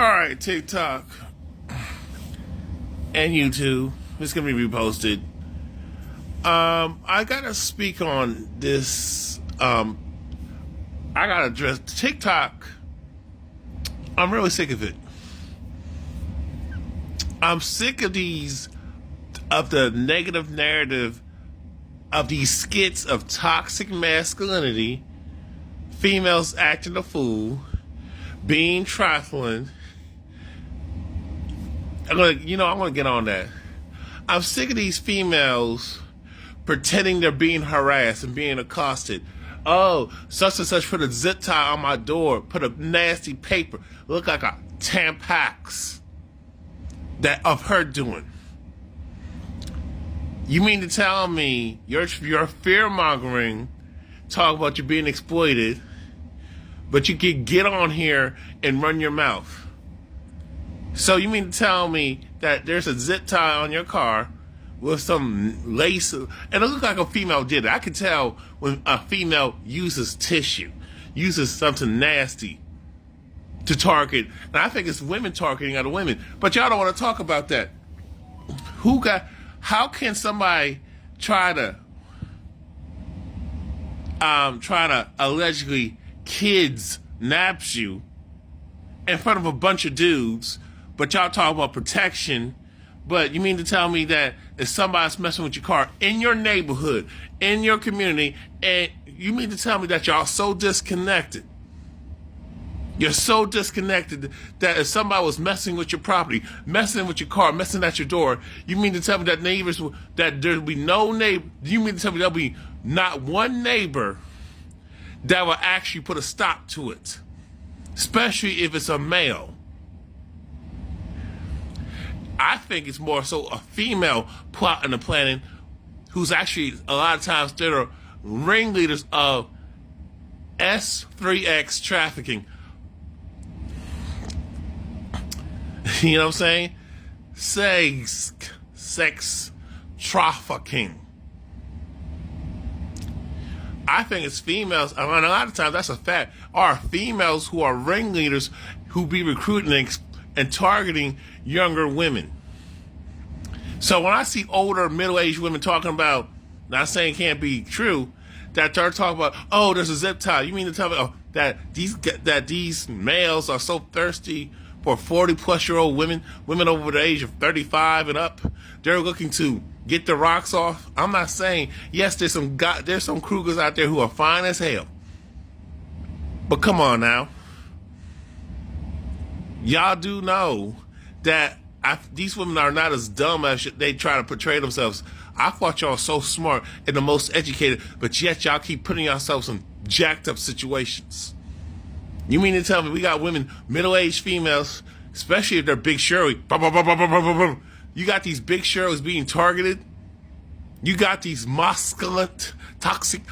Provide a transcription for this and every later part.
All right, TikTok and YouTube. It's gonna be reposted. I gotta speak on this. I gotta address TikTok. I'm really sick of it. I'm sick of the negative narrative of these skits of toxic masculinity, females acting a fool, being trifling. I'm gonna get on that. I'm sick of these females pretending they're being harassed and being accosted. Oh, such and such put a zip tie on my door, put a nasty paper, look like a Tampax that of her doing. You mean to tell me you're fear mongering, talk about you being exploited, but you can get on here and run your mouth? So you mean to tell me that there's a zip tie on your car with some lace, and it looks like a female did it. I can tell when a female uses tissue, uses something nasty to target. And I think it's women targeting other women. But y'all don't want to talk about that. How can somebody try to allegedly kids naps you in front of a bunch of dudes, but y'all talk about protection? But you mean to tell me that if somebody's messing with your car in your neighborhood, in your community, and you mean to tell me that y'all so disconnected? You're so disconnected that if somebody was messing with your property, messing with your car, messing at your door, you mean to tell me that there'll be no neighbor? You mean to tell me there'll be not one neighbor that will actually put a stop to it, especially if it's a male? I think it's more so a female plotting and planning, who's actually a lot of times they're the ringleaders of S3X trafficking. You know what I'm saying? Sex trafficking. I think it's females, and a lot of times that's a fact, are females who are ringleaders who be recruiting and targeting younger women. So when I see older, middle-aged women talking about, not saying it can't be true, that they're talking about, oh, there's a zip tie. You mean to tell me that these males are so thirsty for 40-plus-year-old women over the age of 35 and up? They're looking to get the rocks off. I'm not saying, yes, there's some Krugers out there who are fine as hell. But come on now. Y'all do know that these women are not as dumb as they try to portray themselves. I thought y'all so smart and the most educated, but yet y'all keep putting yourselves in jacked up situations. You mean to tell me we got women, middle-aged females, especially if they're Big Shirley, you got these Big Shirleys being targeted? You got these toxic,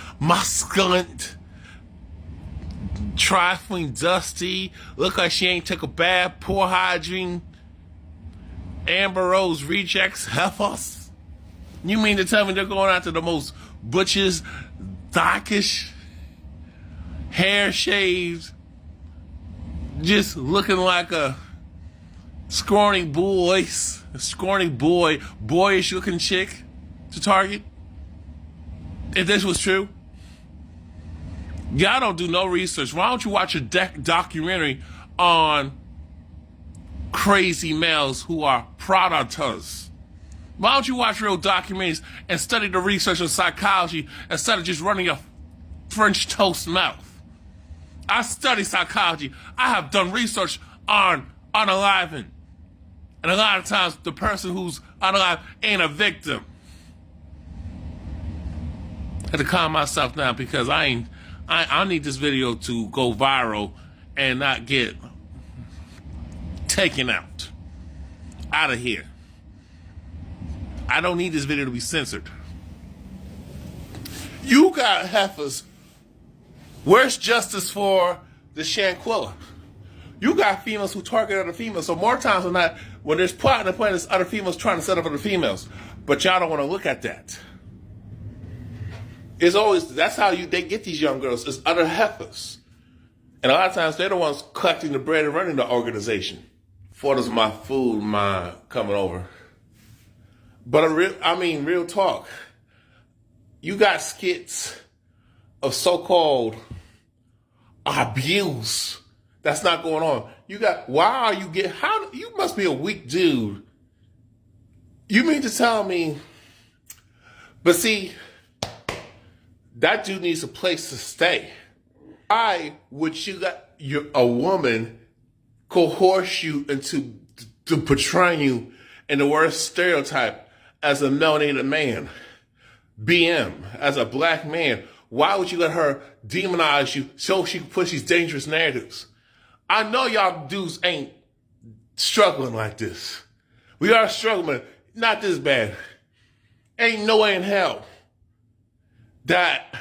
trifling, dusty, look like she ain't took a bath, poor hygiene, Amber Rose rejects heifers? You mean to tell me they're going after the most butchest, darkish, hair shaved, just looking like a scrawny boy, boyish looking chick to target? If this was true? Y'all don't do no research. Why don't you watch a documentary on crazy males who are predators? Why don't you watch real documentaries and study the research of psychology instead of just running your French toast mouth? I study psychology. I have done research on unaliving. And a lot of times the person who's unalive ain't a victim. I had to calm myself down because I need this video to go viral and not get taken out of here. I don't need this video to be censored. You got heifers. Where's justice for the Shanquilla? You got females who target other females. So more times than not, when there's plotting and planning, there's other females trying to set up other females. But y'all don't want to look at that. It's always, that's how they get these young girls, is other heifers. And a lot of times they're the ones collecting the bread and running the organization. For this my food mind coming over. But real talk. You got skits of so-called abuse that's not going on. You must be a weak dude. You mean to tell me, but see, that dude needs a place to stay. Why would a woman coerce you into portraying you in the worst stereotype as a melanated man? BM, as a black man, why would you let her demonize you so she can push these dangerous narratives? I know y'all dudes ain't struggling like this. We are struggling, not this bad. Ain't no way in hell that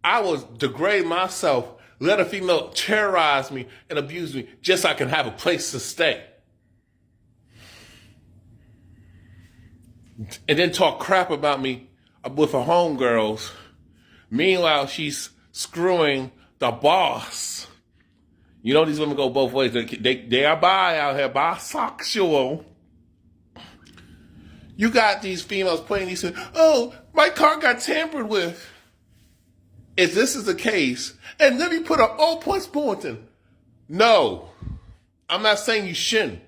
I would degrade myself, let a female terrorize me and abuse me just so I can have a place to stay. And then talk crap about me with her homegirls. Meanwhile, she's screwing the boss. You know these women go both ways. They are bi out here, bisexual. You got these females playing these things. Oh, my car got tampered with. If this is the case, and let me put an all points bulletin. No, I'm not saying you shouldn't.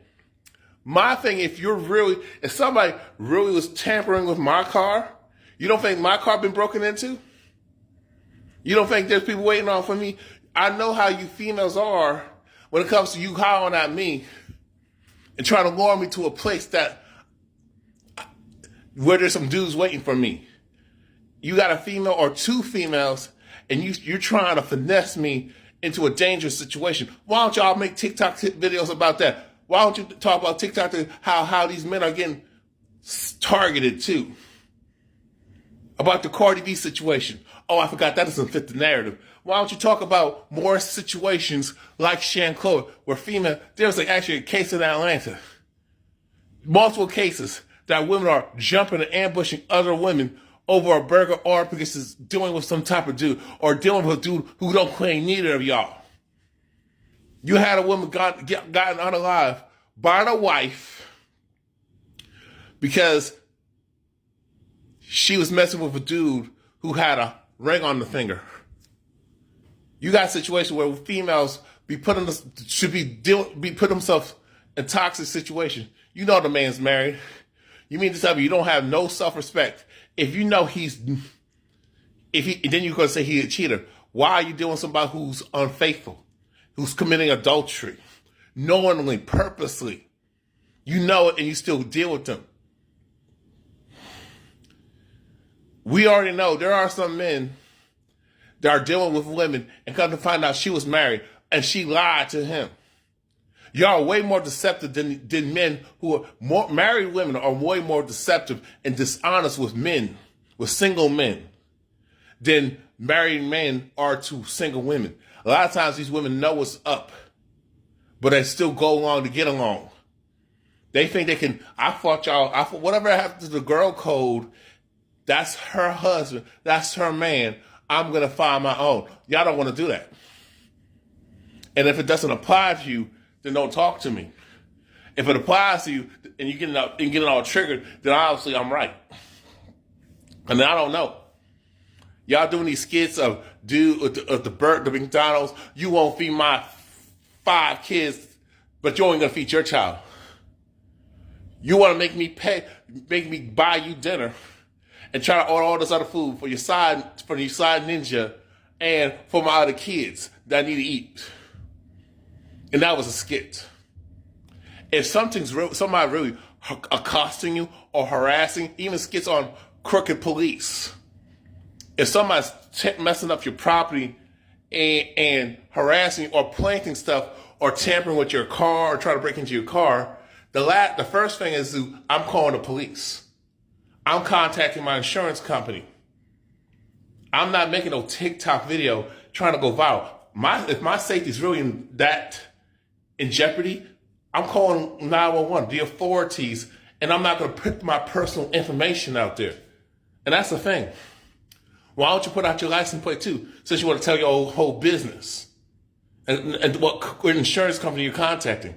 My thing, if somebody really was tampering with my car, you don't think my car been broken into? You don't think there's people waiting on for me? I know how you females are when it comes to you hollering at me and trying to lure me to a place where there's some dudes waiting for me. You got a female or two females and you're trying to finesse me into a dangerous situation. Why don't y'all make TikTok videos about that? Why don't you talk about TikTok, how these men are getting targeted too? About the Cardi B situation. Oh, I forgot, that doesn't fit the narrative. Why don't you talk about more situations like Shan Chloe, where there's actually a case in Atlanta. Multiple cases that women are jumping and ambushing other women over a burger or because it's dealing with some type of dude or dealing with a dude who don't claim neither of y'all. You had a woman gotten unalive by the wife because she was messing with a dude who had a ring on the finger. You got a situation where females should be put themselves in toxic situations. You know the man's married. You mean to tell me you don't have no self-respect? If you know then you're going to say he's a cheater. Why are you dealing with somebody who's unfaithful, who's committing adultery, knowingly, purposely? You know it and you still deal with them. We already know there are some men that are dealing with women and come to find out she was married and she lied to him. Y'all are way more deceptive than men who are married women are way more deceptive and dishonest with men, with single men, than married men are to single women. A lot of times these women know what's up, but they still go along to get along. They think they can, whatever happened to the girl code, that's her husband, that's her man, I'm going to find my own. Y'all don't want to do that. And if it doesn't apply to you, then don't talk to me. If it applies to you and you get all triggered, then obviously I'm right. And then I don't know. Y'all doing these skits of the McDonald's, you won't feed my 5 kids, but you're only gonna feed your child. You want to make me buy you dinner and try to order all this other food for your side ninja and for my other kids that I need to eat. And that was a skit. If somebody really accosting you or harassing, even skits on crooked police. If somebody's messing up your property and harassing or planting stuff or tampering with your car or trying to break into your car, the first thing is I'm calling the police. I'm contacting my insurance company. I'm not making no TikTok video trying to go viral. If my safety is really in jeopardy, I'm calling 911, the authorities, and I'm not going to put my personal information out there. And that's the thing. Why don't you put out your license plate too, since you want to tell your whole business and what insurance company you're contacting?